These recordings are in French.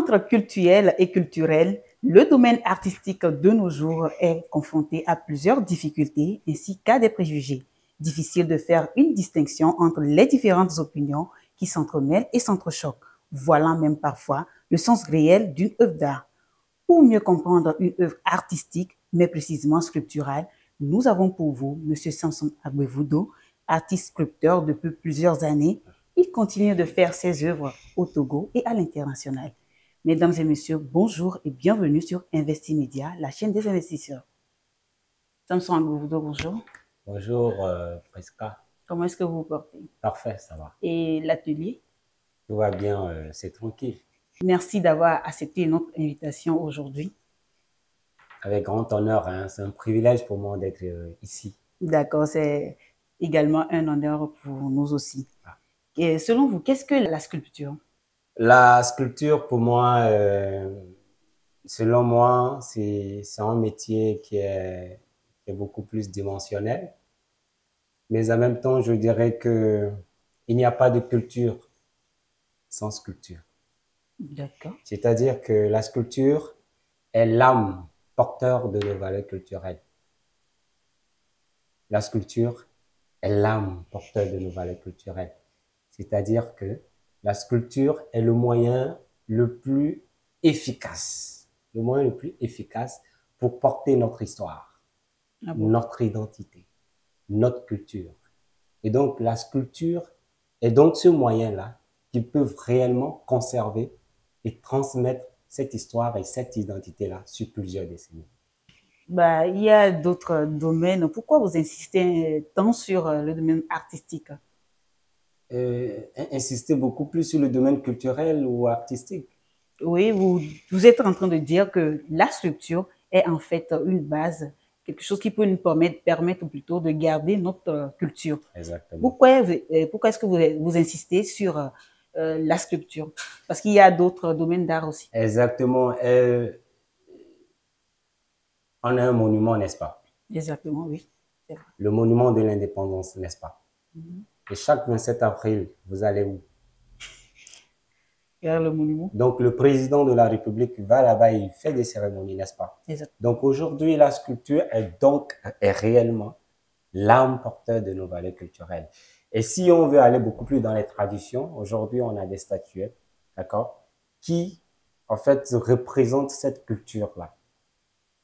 Entre cultuel et culturel, le domaine artistique de nos jours est confronté à plusieurs difficultés ainsi qu'à des préjugés. Difficile de faire une distinction entre les différentes opinions qui s'entremêlent et s'entrechoquent, voilant même parfois le sens réel d'une œuvre d'art. Pour mieux comprendre une œuvre artistique, mais précisément sculpturale, nous avons pour vous M. Samson Agbevudo, artiste sculpteur depuis plusieurs années. Il continue de faire ses œuvres au Togo et à l'international. Mesdames et messieurs, bonjour et bienvenue sur Investimedia, la chaîne des investisseurs. Samson Agbevudo, bonjour. Bonjour, Prisca. Comment est-ce que vous vous portez? Parfait, ça va. Et l'atelier? Tout va bien, c'est tranquille. Merci d'avoir accepté notre invitation aujourd'hui. Avec grand honneur, hein, c'est un privilège pour moi d'être ici. D'accord, c'est également un honneur pour nous aussi. Ah. Et selon vous, qu'est-ce que la sculpture? La sculpture, pour moi, selon moi, c'est un métier qui est beaucoup plus dimensionnel. Mais en même temps, je dirais que il n'y a pas de culture sans sculpture. D'accord. C'est-à-dire que la sculpture est l'âme porteur de nos valeurs culturelles. La sculpture est l'âme porteur de nos valeurs culturelles. C'est-à-dire que la sculpture est le moyen le plus efficace, pour porter notre histoire, notre identité, notre culture. Et donc, la sculpture est donc ce moyen-là qui peut réellement conserver et transmettre cette histoire et cette identité-là sur plusieurs décennies. Bah, il y a d'autres domaines. Pourquoi vous insistez tant sur le domaine artistique? Insister beaucoup plus sur le domaine culturel ou artistique. Oui, vous êtes en train de dire que la structure est en fait une base, quelque chose qui peut nous permettre plutôt de garder notre culture. Exactement. Pourquoi est-ce que vous insistez sur la sculpture? Parce qu'il y a d'autres domaines d'art aussi. Exactement. On a un monument, n'est-ce pas? Exactement, oui. Le monument de l'indépendance, n'est-ce pas? Et chaque 27 avril, vous allez où? Vers le monument. Donc, le président de la République va là-bas et il fait des cérémonies, n'est-ce pas? Exactement. Donc, aujourd'hui, la sculpture est réellement l'âme porteur de nos valeurs culturelles. Et si on veut aller beaucoup plus dans les traditions, aujourd'hui, on a des statuettes, d'accord, qui, en fait, représentent cette culture-là.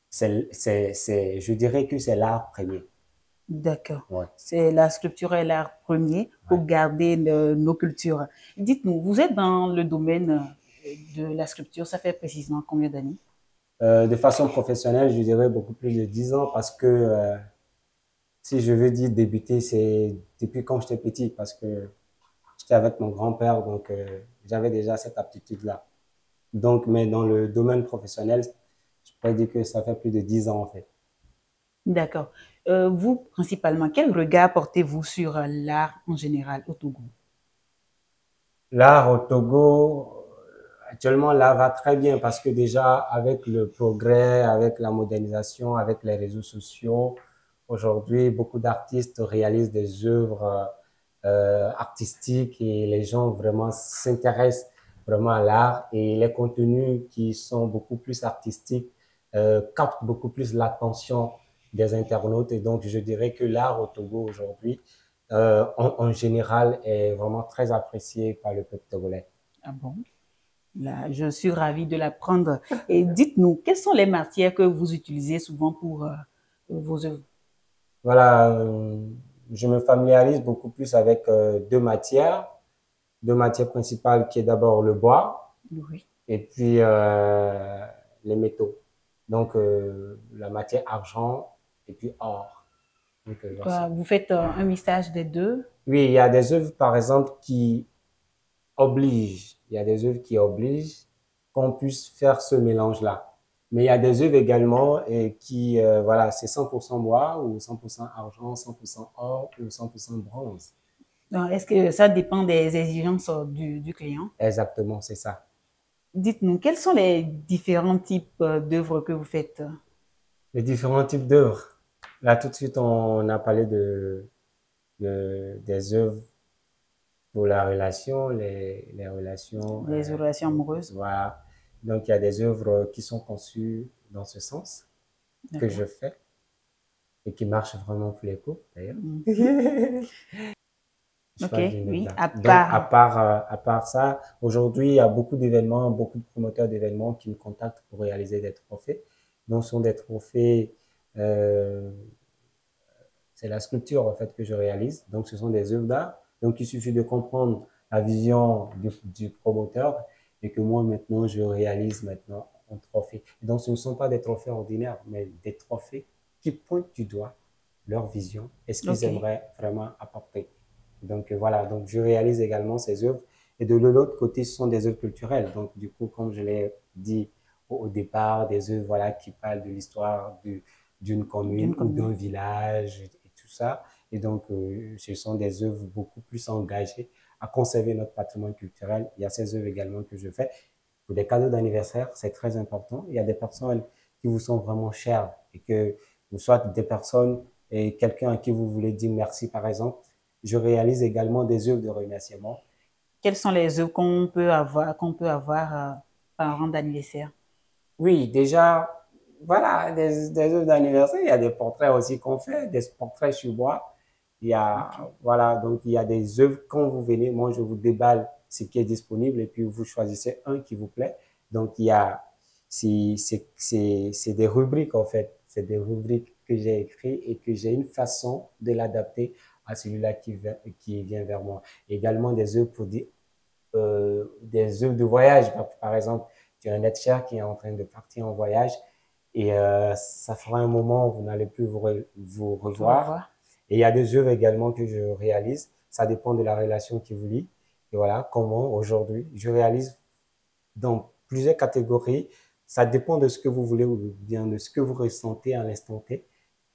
Je dirais que c'est l'art premier. D'accord. Ouais. C'est la sculpture est l'art premier pour garder nos cultures. Dites-nous, vous êtes dans le domaine de la sculpture, ça fait précisément combien d'années? De façon professionnelle, je dirais beaucoup plus de 10 ans parce que si je veux dire débuter, c'est depuis quand j'étais petit parce que j'étais avec mon grand-père, donc j'avais déjà cette aptitude-là. Donc, mais dans le domaine professionnel, je pourrais dire que ça fait plus de 10 ans en fait. D'accord. Vous, principalement, quel regard portez-vous sur l'art en général au Togo? L'art au Togo, actuellement, l'art va très bien parce que déjà, avec le progrès, avec la modernisation, avec les réseaux sociaux, aujourd'hui, beaucoup d'artistes réalisent des œuvres artistiques et les gens vraiment s'intéressent vraiment à l'art et les contenus qui sont beaucoup plus artistiques captent beaucoup plus l'attention des internautes et donc je dirais que l'art au Togo aujourd'hui en général est vraiment très apprécié par le peuple togolais. Ah bon? Là, je suis ravie de l'apprendre. Et dites-nous, quelles sont les matières que vous utilisez souvent pour vos œuvres? Voilà, je me familiarise beaucoup plus avec deux matières principales qui est d'abord le bois Oui. et puis les métaux. Donc la matière argent et puis or. Donc, Vous faites un mixage des deux? oui, il y a des œuvres par exemple il y a des œuvres qui obligent qu'on puisse faire ce mélange-là. Mais il y a des œuvres également qui, voilà, c'est 100% bois ou 100% argent, 100% or ou 100% bronze. Est-ce que ça dépend des exigences du client? Exactement, c'est ça. Dites-nous, quels sont les différents types d'œuvres que vous faites? Les différents types d'œuvres. Là, tout de suite, on a parlé des œuvres pour la relation, les relations. Les relations amoureuses? Voilà. Donc, il y a des œuvres qui sont conçues dans ce sens, que je fais, et qui marchent vraiment pour les cours, d'ailleurs. Je Ok, parle d'une œuvre oui, d'art. à Donc, part. à part ça, aujourd'hui, il y a beaucoup d'événements, beaucoup de promoteurs d'événements qui me contactent pour réaliser des trophées. Donc, ce sont des trophées, euh, c'est la sculpture, en fait, que je réalise. Donc, ce sont des œuvres d'art. Donc, il suffit de comprendre la vision du promoteur et que moi, maintenant, je réalise maintenant un trophée. Et donc, ce ne sont pas des trophées ordinaires, mais des trophées qui pointent du doigt leur vision et ce qu'ils Ok. aimeraient vraiment apporter. Donc, voilà. Donc, je réalise également ces œuvres. Et de l'autre côté, ce sont des œuvres culturelles. Donc, du coup, comme je l'ai dit au départ, des œuvres, voilà, qui parlent de l'histoire d'une commune D'une ou d'un commune. village et tout ça. Et donc, ce sont des œuvres beaucoup plus engagées à conserver notre patrimoine culturel. Il y a ces œuvres également que je fais. Pour des cadeaux d'anniversaire, c'est très important. Il y a des personnes qui vous sont vraiment chères et que vous soyez des personnes et quelqu'un à qui vous voulez dire merci, par exemple. Je réalise également des œuvres de remerciement. Quelles sont les œuvres qu'on peut avoir par an d'anniversaire? Oui, déjà, voilà, des œuvres d'anniversaire. Il y a des portraits aussi qu'on fait, des portraits sur bois. Il y a, Ok. voilà, donc il y a des œuvres. Quand vous venez, moi, je vous déballe ce qui est disponible et puis vous choisissez un qui vous plaît. Donc, il y a, c'est des rubriques, en fait. C'est des rubriques que j'ai écrites et que j'ai une façon de l'adapter à celui-là qui vient vers moi. Également des œuvres pour dire, des œuvres de voyage. Par exemple, tu as un être cher qui est en train de partir en voyage et ça fera un moment où vous n'allez plus vous Au revoir. revoir. Et il y a des œuvres également que je réalise. Ça dépend de la relation qui vous lie. Et voilà comment aujourd'hui je réalise dans plusieurs catégories. Ça dépend de ce que vous voulez ou bien de ce que vous ressentez à l'instant T.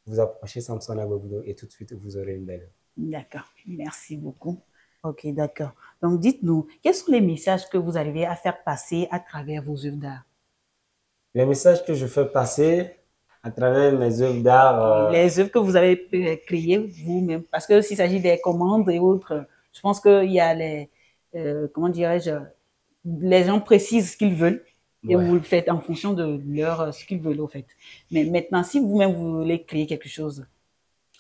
Vous approchez Samson Agbobudo et tout de suite vous aurez une belle œuvre. D'accord. Merci beaucoup. Ok, d'accord. Donc, dites-nous, quels sont les messages que vous arrivez à faire passer à travers vos œuvres d'art? Les messages que je fais passer à travers mes œuvres d'art, Les œuvres que vous avez créées vous-même. Parce que s'il s'agit des commandes et autres, je pense qu'il y a comment dirais-je, les gens précisent ce qu'ils veulent et ouais. vous le faites en fonction de ce qu'ils veulent, au fait. Mais maintenant, si vous-même vous voulez créer quelque chose,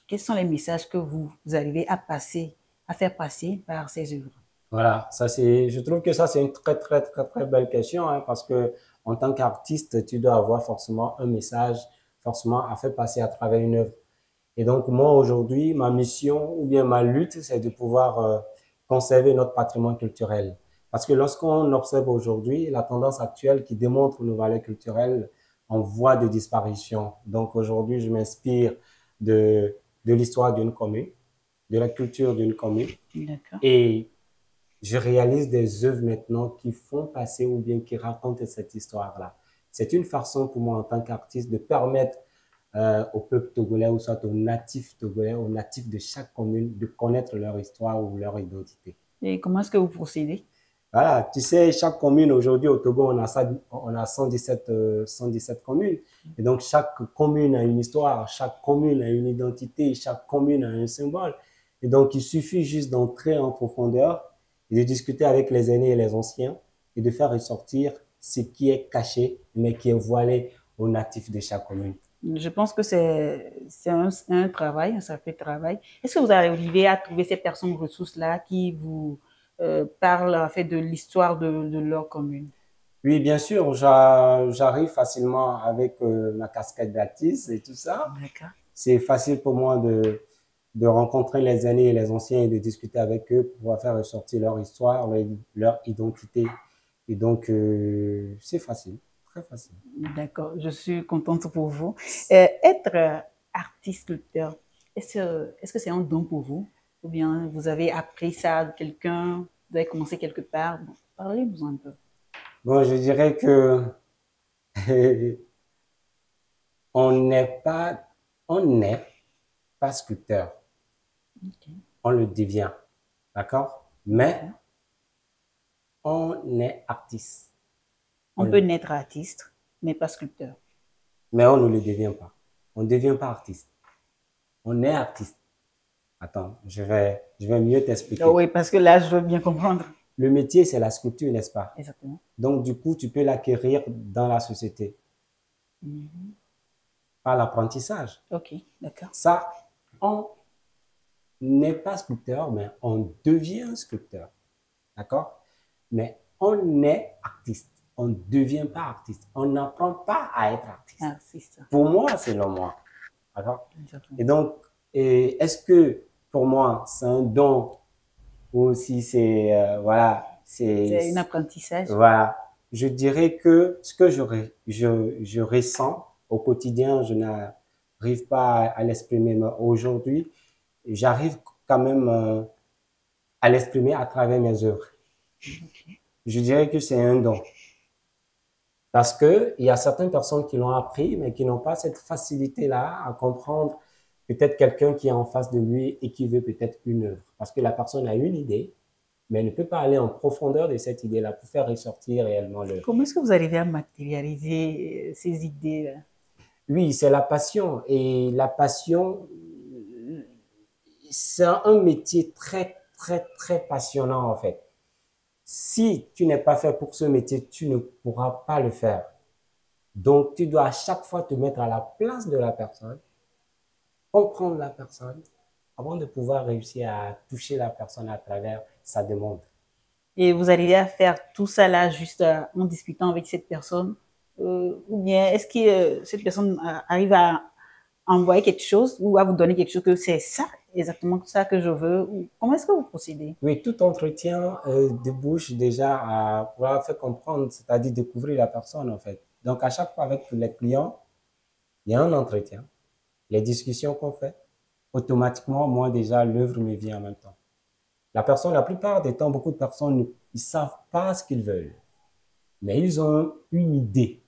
quels sont les messages que vous arrivez à passer, à faire passer par ces œuvres? Voilà, ça c'est, je trouve que ça c'est une très belle question, hein, parce que en tant qu'artiste, tu dois avoir forcément un message, forcément à faire passer à travers une œuvre. Et donc moi aujourd'hui, ma mission ou bien ma lutte, c'est de pouvoir conserver notre patrimoine culturel. Parce que lorsqu'on observe aujourd'hui la tendance actuelle qui démontre nos valeurs culturelles en voie de disparition. Donc aujourd'hui, je m'inspire de de l'histoire d'une commune, de la culture d'une commune, D'accord. et je réalise des œuvres maintenant qui font passer ou bien qui racontent cette histoire-là. C'est une façon pour moi en tant qu'artiste de permettre au peuple togolais ou soit aux natifs togolais, aux natifs de chaque commune de connaître leur histoire ou leur identité. Et comment est-ce que vous procédez? Voilà, tu sais, chaque commune aujourd'hui au Togo, on a 117 communes. Et donc, chaque commune a une histoire, chaque commune a une identité, chaque commune a un symbole. Et donc, il suffit juste d'entrer en profondeur et de discuter avec les aînés et les anciens et de faire ressortir ce qui est caché, mais qui est voilé aux natifs de chaque commune. Je pense que c'est un travail, un sacré travail. Est-ce que vous arrivez à trouver ces personnes ressources-là qui vous parlent en fait de l'histoire de leur commune? Oui, bien sûr, j'arrive facilement avec ma casquette d'artiste et tout ça. D'accord. C'est facile pour moi de rencontrer les aînés et les anciens et de discuter avec eux pour pouvoir faire ressortir leur histoire, leur identité. Et donc, c'est facile, très facile. D'accord, je suis contente pour vous. Être artiste sculpteur, est-ce que c'est un don pour vous? Ou bien vous avez appris ça de quelqu'un, vous avez commencé quelque part? Bon, parlez-nous un peu. Bon, je dirais que on n'est pas, on n'est pas sculpteur, Ok, on le devient, d'accord? Mais d'accord. on est artiste, On peut naître artiste, mais pas sculpteur. mais on ne le devient pas. On ne devient pas artiste, on est artiste. Attends, je vais mieux Oh t'expliquer. oui, parce que là, je veux bien comprendre. le métier, c'est la sculpture, n'est-ce pas? Exactement. Donc, du coup, tu peux l'acquérir dans la société par l'apprentissage. Ok, d'accord. Ça, on n'est pas sculpteur, mais on devient sculpteur. D'accord? Mais on est artiste. On ne devient pas artiste. On n'apprend pas à être artiste. Ah, c'est ça. Pour moi, selon moi. D'accord? Exactement. Et donc, est-ce que pour moi, c'est un don ou si c'est, voilà, C'est un apprentissage. voilà. Je dirais que ce que je ressens au quotidien, je n'arrive pas à l'exprimer. Mais aujourd'hui, j'arrive quand même à l'exprimer à travers mes œuvres. Je dirais que c'est un don. Parce que il y a certaines personnes qui l'ont appris, mais qui n'ont pas cette facilité-là à comprendre peut-être quelqu'un qui est en face de lui et qui veut peut-être une œuvre. Parce que la personne a une idée, mais elle ne peut pas aller en profondeur de cette idée-là pour faire ressortir réellement l'œuvre. Comment est-ce que vous arrivez à matérialiser ces idées-là? Oui, c'est la passion. Et la passion, c'est un métier très, très, très passionnant en fait. Si tu n'es pas fait pour ce métier, tu ne pourras pas le faire. Donc, tu dois à chaque fois te mettre à la place de la personne, comprendre la personne, avant de pouvoir réussir à toucher la personne à travers sa demande. Et vous arrivez à faire tout ça là juste en discutant avec cette personne? Ou bien est-ce que cette personne arrive à envoyer quelque chose ou à vous donner quelque chose que c'est ça, exactement ça que je veux? Ou comment est-ce que vous procédez? Oui, tout entretien débouche déjà à pouvoir faire comprendre, c'est-à-dire découvrir la personne en fait. Donc, à chaque fois avec les clients, il y a un entretien, les discussions qu'on fait, automatiquement, moi déjà, l'œuvre me vient en même temps. La personne, la plupart des temps, beaucoup de personnes, ils savent pas ce qu'ils veulent, mais ils ont une idée.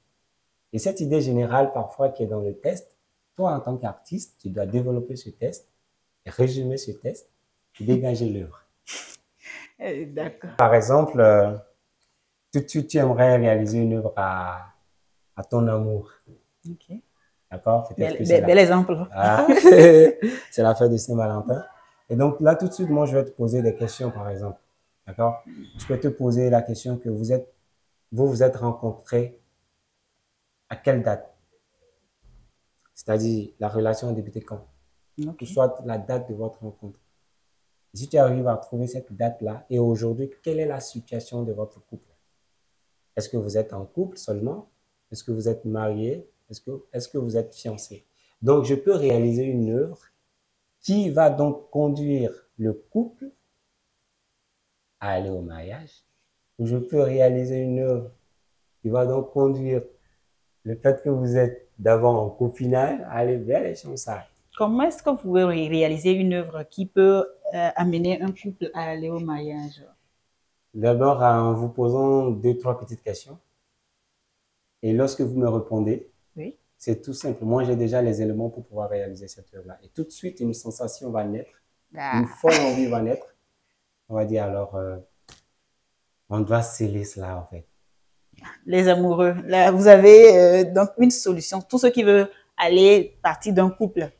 Et cette idée générale, parfois, qui est dans le test, toi, en tant qu'artiste, tu dois développer ce test, résumer ce test, et dégager l'œuvre. D'accord. Par exemple, tout de suite, tu aimerais réaliser une œuvre à ton amour. Ok. D'accord? Peut-être que Bel exemple. Ah, c'est la fête de Saint-Valentin. Et donc là, tout de suite, moi, je vais te poser des questions, par exemple. D'accord? Je peux te poser la question que vous êtes rencontrés à quelle date? C'est-à-dire, la relation a débuté quand? Ou Ok. soit la date de votre rencontre. Si tu arrives à trouver cette date-là, et aujourd'hui, quelle est la situation de votre couple? Est-ce que vous êtes en couple seulement? Est-ce que vous êtes marié? Est-ce que vous êtes fiancé? Donc, je peux réaliser une œuvre qui va donc conduire le couple à aller au mariage. Ou je peux réaliser une œuvre qui va donc conduire le fait que vous êtes d'abord en copinage à aller vers les fiançailles. Comment est-ce que vous pouvez réaliser une œuvre qui peut amener un couple à aller au mariage? D'abord, en vous posant deux, trois petites questions. Et lorsque vous me répondez, Oui. c'est tout simple. Moi, j'ai déjà les éléments pour pouvoir réaliser cette œuvre-là. Et tout de suite, une sensation va naître, une folle envie va naître. On va dire alors, on doit sceller cela en fait. Les amoureux, là, vous avez donc une solution. Tous ceux qui veulent aller partir d'un couple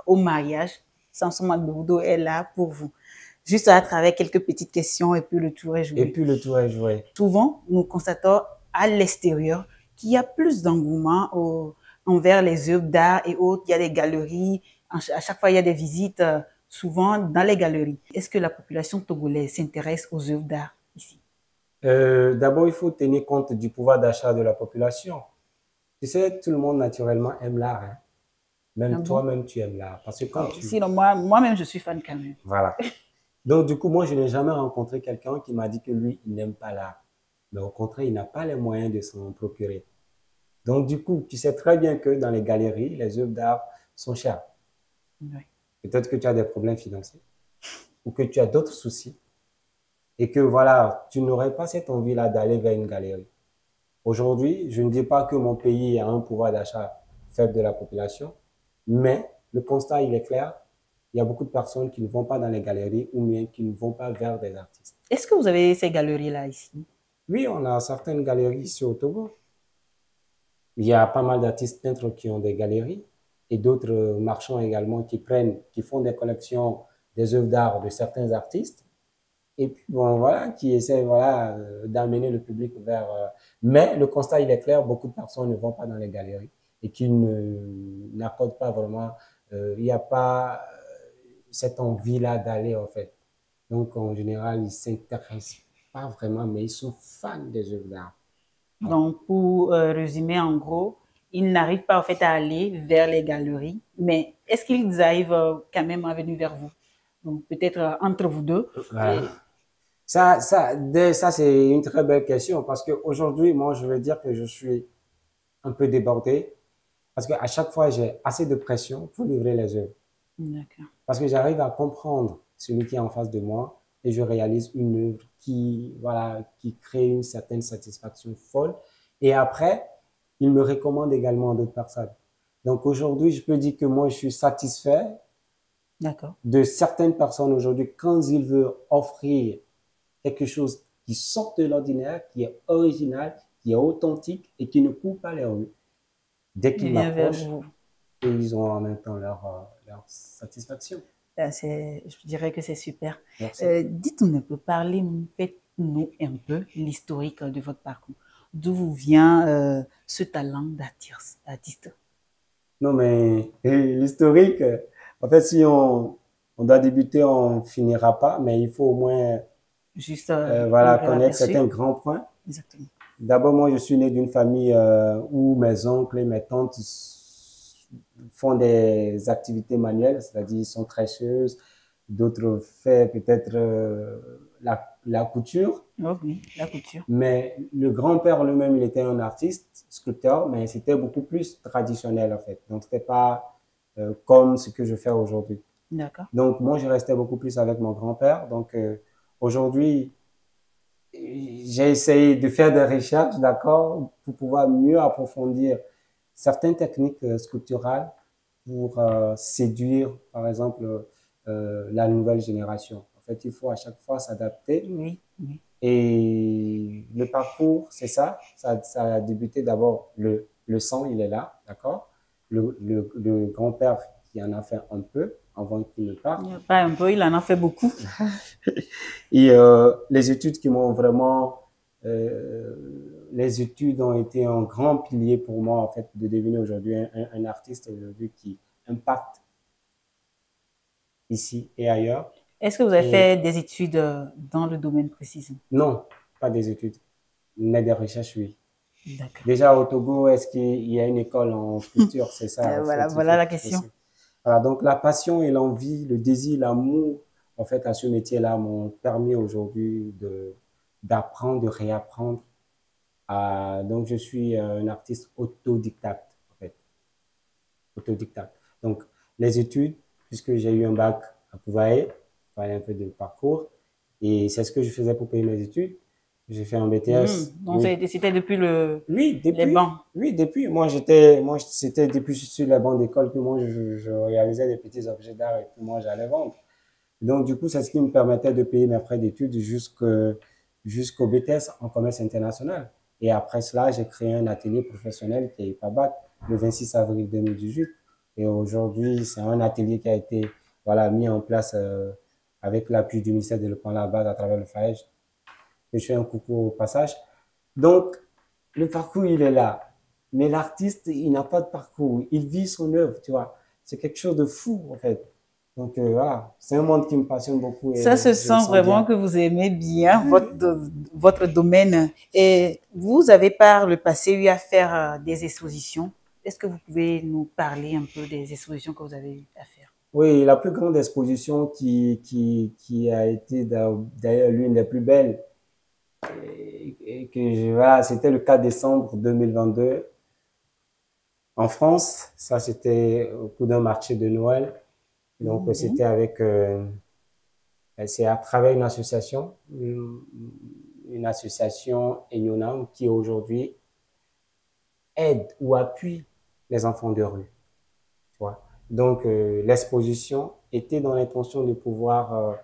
au mariage, Samson Magdoudou est là pour vous. Juste à travers quelques petites questions et puis le tour est joué. Et puis le tour est joué. Souvent, nous constatons à l'extérieur qu'il y a plus d'engouement envers les œuvres d'art et autres. Il y a des galeries. À chaque fois, il y a des visites, souvent dans les galeries. Est-ce que la population togolaise s'intéresse aux œuvres d'art ici? D'abord, il faut tenir compte du pouvoir d'achat de la population. Tu sais, tout le monde naturellement aime l'art. Hein. Même Ah bon? toi-même, tu aimes l'art. Parce que quand tu... Sinon, moi-même, je suis fan quand même. Voilà. Donc, du coup, moi, je n'ai jamais rencontré quelqu'un qui m'a dit que lui, il n'aime pas l'art. Mais au contraire, il n'a pas les moyens de s'en procurer. Donc, du coup, tu sais très bien que dans les galeries, les œuvres d'art sont chères. Oui. Peut-être que tu as des problèmes financiers ou que tu as d'autres soucis et que, voilà, tu n'aurais pas cette envie-là d'aller vers une galerie. Aujourd'hui, je ne dis pas que mon pays a un pouvoir d'achat faible de la population, mais le constat, il est clair. Il y a beaucoup de personnes qui ne vont pas dans les galeries ou bien qui ne vont pas vers des artistes. Est-ce que vous avez ces galeries-là ici? Oui, on a certaines galeries ici au Togo. Il y a pas mal d'artistes peintres qui ont des galeries et d'autres marchands également qui font des collections des œuvres d'art de certains artistes et puis bon, voilà, qui essaie voilà, d'amener le public vers... mais le constat, il est clair, beaucoup de personnes ne vont pas dans les galeries et qui n'accordent pas vraiment, il n'y a pas cette envie-là d'aller en fait. Donc en général, ils s'intéressent pas vraiment, mais ils sont fans des œuvres d'art. Voilà. Donc, pour résumer en gros, ils n'arrivent pas en fait à aller vers les galeries, mais est-ce qu'ils arrivent quand même à venir vers vous? Donc, peut-être entre vous deux. Voilà. Ça c'est une très belle question parce qu'aujourd'hui, moi, je veux dire que je suis un peu débordé parce qu'à chaque fois, j'ai assez de pression pour livrer les œuvres. D'accord. Parce que j'arrive à comprendre celui qui est en face de moi et je réalise une œuvre qui, voilà, qui crée une certaine satisfaction folle. Et après, il me recommande également à d'autres personnes. Donc aujourd'hui, je peux dire que moi, je suis satisfait D'accord. de certaines personnes aujourd'hui quand ils veulent offrir quelque chose qui sort de l'ordinaire, qui est original, qui est authentique et qui ne court pas les rues. Dès Il qu'ils vient vers m'approchent, vous. ils ont en même temps leur satisfaction. Je dirais que c'est super. Merci. Dites-nous un peu, parlez, faites-nous un peu l'historique de votre parcours. D'où vous vient ce talent d'artiste? Non, mais l'historique, en fait, si on doit débuter, on finira pas, mais il faut au moins Juste un voilà, bref connaître aperçu. certains grands points. Exactement. D'abord, moi, je suis né d'une famille où mes oncles et mes tantes font des activités manuelles, c'est-à-dire ils sont tresseuses, d'autres font peut-être la couture. Oh oui, la couture. Mais le grand-père lui-même, il était un artiste, sculpteur, mais c'était beaucoup plus traditionnel en fait. Donc, c'était pas comme ce que je fais aujourd'hui. D'accord. Donc, moi, je restais beaucoup plus avec mon grand-père. Donc, aujourd'hui, j'ai essayé de faire des recherches, d'accord, pour pouvoir mieux approfondir certaines techniques sculpturales pour séduire, par exemple, la nouvelle génération. En fait, il faut à chaque fois s'adapter. Oui, oui. Et le parcours, c'est ça. Ça a débuté d'abord, le sang, il est là, d'accord? Le grand-père qui en a fait un peu avant qu'il ne parte. Pas un peu, il en a fait beaucoup. Et les études qui m'ont vraiment, les études ont été un grand pilier pour moi, en fait, de devenir aujourd'hui un artiste aujourd'hui qui impacte ici et ailleurs. Est-ce que vous avez Et fait des études dans le domaine précis? non, pas des études, mais des recherches, oui. D'accord. Déjà au Togo, est-ce qu'il y a une école en sculpture? C'est ça, en Voilà, fait, il voilà faut la que je question. précise. Voilà, donc la passion et l'envie, le désir, l'amour, en fait, à ce métier-là m'ont permis aujourd'hui d'apprendre, de réapprendre. Donc, je suis un artiste autodidacte, en fait, autodidacte. Donc, les études, puisque j'ai eu un bac à Pouvaï, il fallait un peu de parcours, et c'est ce que je faisais pour payer mes études. J'ai fait un BTS, Donc, c'était depuis oui, les bancs. moi, c'était depuis sur la bande d'école que moi, je réalisais des petits objets d'art et que moi, j'allais vendre. Donc, du coup, c'est ce qui me permettait de payer mes frais d'études jusqu'au BTS en commerce international. Et après cela, j'ai créé un atelier professionnel qui est IPABAC le 26 avril 2018. Et aujourd'hui, c'est un atelier qui a été, voilà, mis en place, avec l'appui du ministère de l'Éducation à la base à travers le FAEJ. Et je fais un coucou au passage. Donc, le parcours, il est là. Mais l'artiste, il n'a pas de parcours. Il vit son œuvre, tu vois. C'est quelque chose de fou, en fait. Donc, voilà. C'est un monde qui me passionne beaucoup Ça et se je le sent sens vraiment bien. que vous aimez bien votre domaine. Et vous avez par le passé eu à faire des expositions. Est-ce que vous pouvez nous parler un peu des expositions que vous avez eu à faire? Oui, la plus grande exposition qui a été d'ailleurs l'une des plus belles et que voilà, c'était le 4 décembre 2022 en France. Ça, c'était au cours d'un marché de Noël. Donc, Oui. c'était c'est à travers une association Enyonam qui aujourd'hui aide ou appuie les enfants de rue. Tu vois. Donc, l'exposition était dans l'intention de pouvoir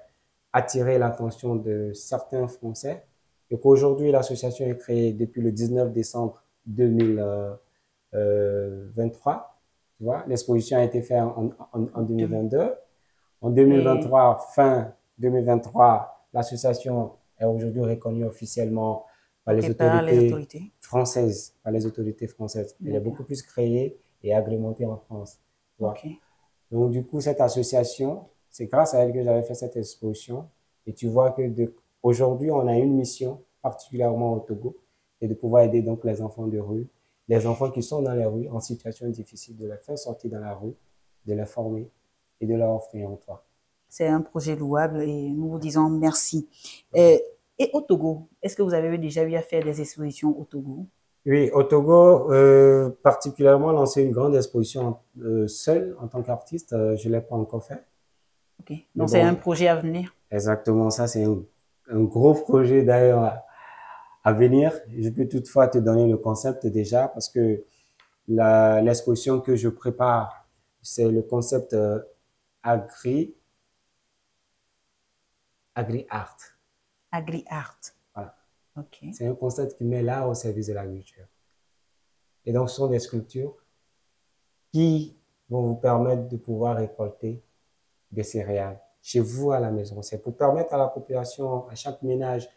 attirer l'attention de certains Français et qu'aujourd'hui, l'association est créée depuis le 19 décembre 2023. Tu vois, l'exposition a été faite en De- 2022. En Et 2023, fin 2023, l'association est aujourd'hui reconnue officiellement par les Ok, par les autorités autorités. françaises, par les autorités françaises. Elle est D'accord. beaucoup plus créée et agrémentée en France. Tu vois. Ok. Donc, du coup, cette association, c'est grâce à elle que j'avais fait cette exposition. Et tu vois que aujourd'hui, on a une mission, particulièrement au Togo, et de pouvoir aider donc les enfants de rue, les enfants qui sont dans les rues en situation difficile, de les faire sortir dans la rue, de les former et de leur offrir un toit. C'est un projet louable et nous vous disons merci. Euh, et au Togo, est-ce que vous avez déjà eu à faire des expositions au Togo? Oui, au Togo, particulièrement lancer une grande exposition seul en tant qu'artiste, je ne l'ai pas encore fait. Ok. Mais Donc c'est un bon, projet à venir. exactement ça, c'est un gros projet d'ailleurs à venir. Je peux toutefois te donner le concept déjà parce que l'exposition que je prépare, c'est le concept agri, agri-art. Agri-art. Voilà. Ok. C'est un concept qui met l'art au service de l'agriculture. Et donc, ce sont des sculptures qui vont vous permettre de pouvoir récolter des céréales chez vous à la maison. C'est pour permettre à la population, à chaque ménage,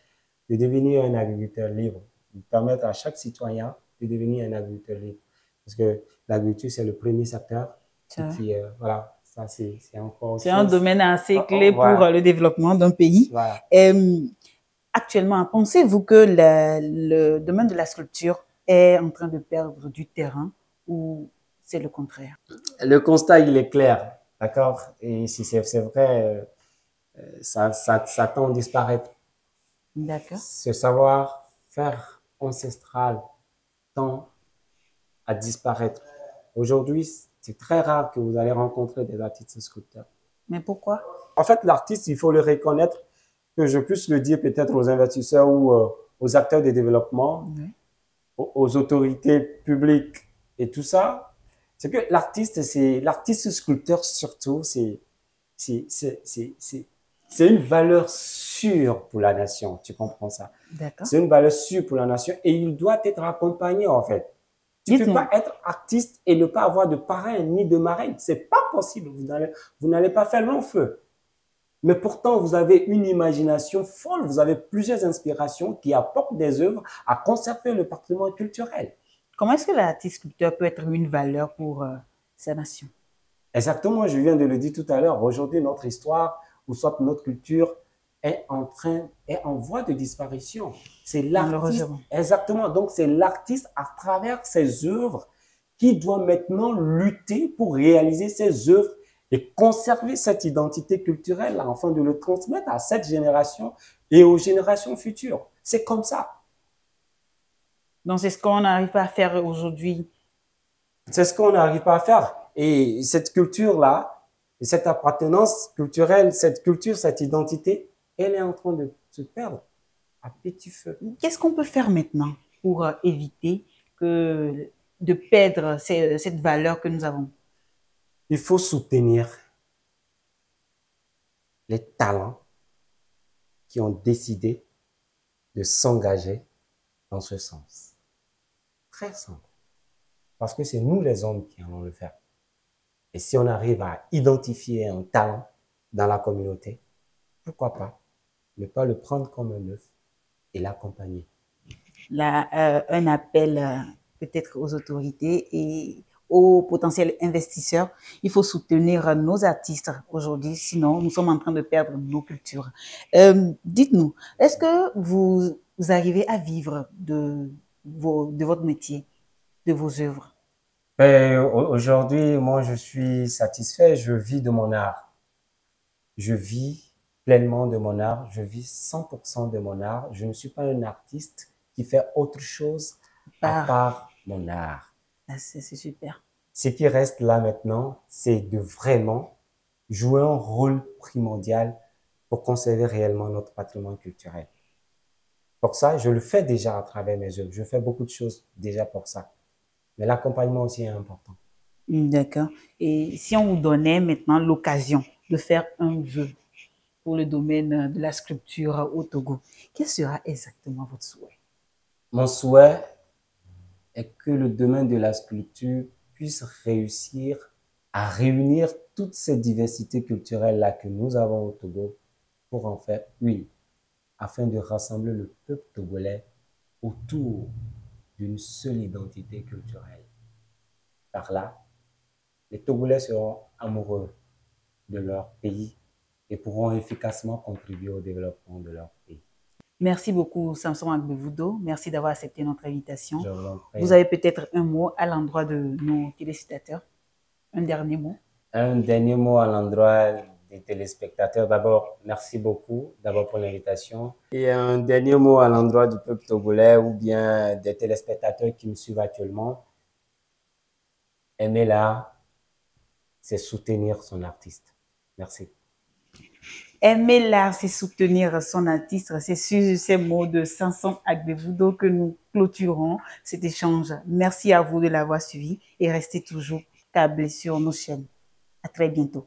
de devenir un agriculteur libre, de permettre à chaque citoyen de devenir un agriculteur libre. Parce que l'agriculture, c'est le premier secteur. Et puis, voilà, ça, c'est encore autre C'est un chose. domaine Oh, assez oh, clé pour voilà, le développement d'un pays. voilà. Euh, Actuellement, pensez-vous que le domaine de la sculpture est en train de perdre du terrain ou c'est le contraire? Le constat, il est clair, d'accord? Et si c'est vrai, ça tend à disparaître. D'accord. Ce savoir-faire ancestral tend à disparaître. Aujourd'hui, c'est très rare que vous allez rencontrer des artistes sculpteurs. Mais pourquoi? En fait, l'artiste, il faut le reconnaître, que je puisse le dire peut-être aux investisseurs ou aux acteurs de développement, Oui. aux autorités publiques et tout ça, c'est que l'artiste sculpteur surtout, c'est, c'est, c'est, c'est, c'est une valeur sûre pour la nation. Tu comprends ça? D'accord. C'est une valeur sûre pour la nation et il doit être accompagné, en fait. Tu peux pas Dites-nous, être artiste et ne pas avoir de parrain ni de marraine. C'est pas possible. Vous n'allez pas faire long feu. Mais pourtant, vous avez une imagination folle. Vous avez plusieurs inspirations qui apportent des œuvres à conserver le patrimoine culturel. comment est-ce que l'artiste sculpteur peut être une valeur pour sa nation? Exactement, je viens de le dire tout à l'heure. Aujourd'hui, notre histoire ou soit notre culture est en voie de disparition. C'est l'artiste, Malheureusement. exactement. Donc, c'est l'artiste à travers ses œuvres qui doit maintenant lutter pour réaliser ses œuvres et conserver cette identité culturelle afin de le transmettre à cette génération et aux générations futures. C'est comme ça. Donc, c'est ce qu'on n'arrive pas à faire aujourd'hui. C'est ce qu'on n'arrive pas à faire. Et cette culture-là, cette appartenance culturelle, cette culture, cette identité, elle est en train de se perdre à petit feu. Qu'est-ce qu'on peut faire maintenant pour éviter de perdre cette valeur que nous avons? Il faut soutenir les talents qui ont décidé de s'engager dans ce sens. Très simple. Parce que c'est nous les hommes qui allons le faire. Et si on arrive à identifier un talent dans la communauté, pourquoi pas ne pas le prendre comme un œuf et l'accompagner. Là, un appel peut-être aux autorités et aux potentiels investisseurs. Il faut soutenir nos artistes aujourd'hui, sinon nous sommes en train de perdre nos cultures. Dites-nous, est-ce que vous arrivez à vivre de votre métier, de vos œuvres? Aujourd'hui, moi, je suis satisfait. Je vis de mon art. Je vis pleinement de mon art. Je vis 100% de mon art. Je ne suis pas un artiste qui fait autre chose à Par, part mon art. c'est super. Ce qui reste là maintenant, c'est de vraiment jouer un rôle primordial pour conserver réellement notre patrimoine culturel. Pour ça, je le fais déjà à travers mes œuvres. Je fais beaucoup de choses déjà pour ça. Mais l'accompagnement aussi est important. D'accord. Et si on vous donnait maintenant l'occasion de faire un vœu pour le domaine de la sculpture au Togo, quel sera exactement votre souhait? Mon souhait est que le domaine de la sculpture puisse réussir à réunir toutes ces diversités culturelles-là que nous avons au Togo pour en faire une. afin de rassembler le peuple togolais autour d'une seule identité culturelle. Par là, les Togolais seront amoureux de leur pays et pourront efficacement contribuer au développement de leur pays. Merci beaucoup, Samson Agbevudo. Merci d'avoir accepté notre invitation. Je vous en prie. Vous avez peut-être un mot à l'endroit de nos téléspectateurs? Un dernier mot? Un dernier mot à l'endroit des téléspectateurs. D'abord, merci beaucoup d'abord pour l'invitation. Et un dernier mot à l'endroit du peuple togolais ou bien des téléspectateurs qui me suivent actuellement. Aimer l'art, c'est soutenir son artiste. Merci. Aimer l'art, c'est soutenir son artiste. C'est sur ces mots de Samson Agbevudo que nous clôturons cet échange. Merci à vous de l'avoir suivi et restez toujours câblés sur nos chaînes. À très bientôt.